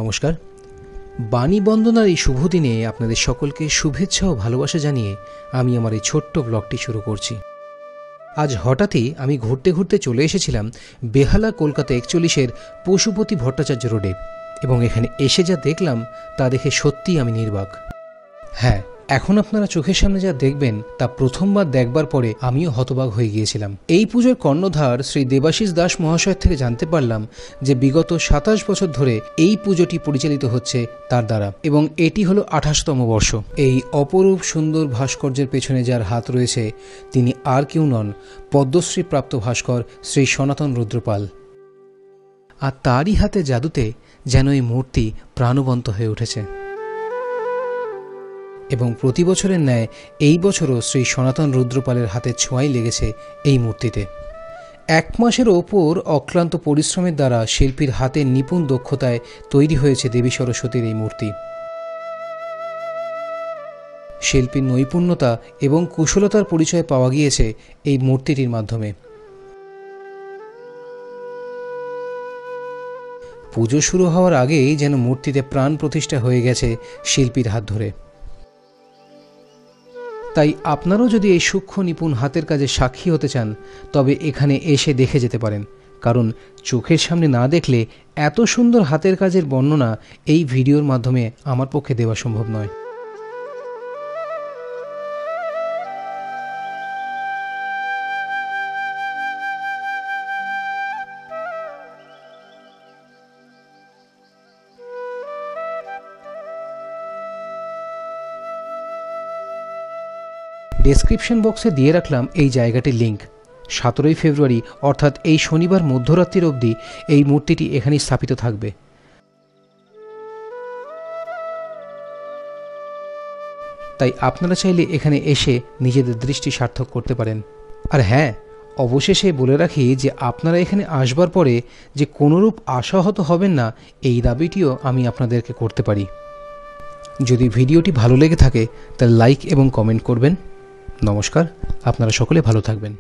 নমস্কার। বাণী বন্দনার এই শুভ দিনে আপনাদের সকলকে শুভেচ্ছা ও ভালোবাসা জানিয়ে আমি আমার এই ছোট্ট ব্লগটি শুরু করছি। আজ হঠাৎই আমি ঘুরতে ঘুরতে চলে এসেছিলাম বেহালা কলকাতা 41-এর পশুপতি ভট্টাচার্য রোডে, এবং এখানে এসে যা দেখলাম তা দেখে সত্যিই আমি নির্বাক। হ্যাঁ, এখন আপনারা চোখের সামনে যা দেখবেন তা প্রথমবার দেখবার পরে আমিও হতবাক হয়ে গিয়েছিলাম। এই পুজোর কর্ণধার শ্রী দেবাশিস দাস মহাশয়ের থেকে জানতে পারলাম যে বিগত 27 বছর ধরে এই পুজোটি পরিচালিত হচ্ছে তার দ্বারা, এবং এটি হলো 28তম বর্ষ। এই অপরূপ সুন্দর ভাস্কর্যের পেছনে যার হাত রয়েছে তিনি আর কেউ নন, পদ্মশ্রী প্রাপ্ত ভাস্কর শ্রী সনাতন রুদ্রপাল। আর তারই হাতে জাদুতে যেন এই মূর্তি প্রাণবন্ত হয়ে উঠেছে। এবং প্রতি বছরের ন্যায় এই বছরও শ্রী সনাতন রুদ্রপালের হাতের ছোঁয়াই লেগেছে এই মূর্তিতে। 1 মাসের ওপর অক্লান্ত পরিশ্রমের দ্বারা শিল্পীর হাতের নিপুণ দক্ষতায় তৈরি হয়েছে দেবী সরস্বতীর এই মূর্তি। শিল্পীর নৈপুণ্যতা এবং কুশলতার পরিচয় পাওয়া গিয়েছে এই মূর্তিটির মাধ্যমে। পুজো শুরু হওয়ার আগেই যেন মূর্তিতে প্রাণ প্রতিষ্ঠা হয়ে গেছে শিল্পীর হাত ধরে। তাই আপনারাও যদি এই সূক্ষ্ম নিপুণ হাতের কাজে সাক্ষী হতে চান তবে এখানে এসে দেখে যেতে পারেন, কারণ চোখের সামনে না দেখলে এত সুন্দর হাতের কাজের বর্ণনা এই ভিডিওর মাধ্যমে আমার পক্ষে দেওয়া সম্ভব নয়। ডেসক্রিপশন বক্সে দিয়ে রাখলাম এই জায়গাটির লিঙ্ক। 17 ফেব্রুয়ারি অর্থাৎ এই শনিবার মধ্যরাত্রির অবধি এই মূর্তিটি এখানেই স্থাপিত থাকবে। তাই আপনারা চাইলে এখানে এসে নিজেদের দৃষ্টি সার্থক করতে পারেন। আর হ্যাঁ, অবশেষে বলে রাখি যে আপনারা এখানে আসবার পরে যে কোনোরূপ আশাহত হবেন না এই দাবিটিও আমি আপনাদেরকে করতে পারি। যদি ভিডিওটি ভালো লেগে থাকে তাহলে লাইক এবং কমেন্ট করবেন। নমস্কার, আপনারা সকলে ভালো থাকবেন।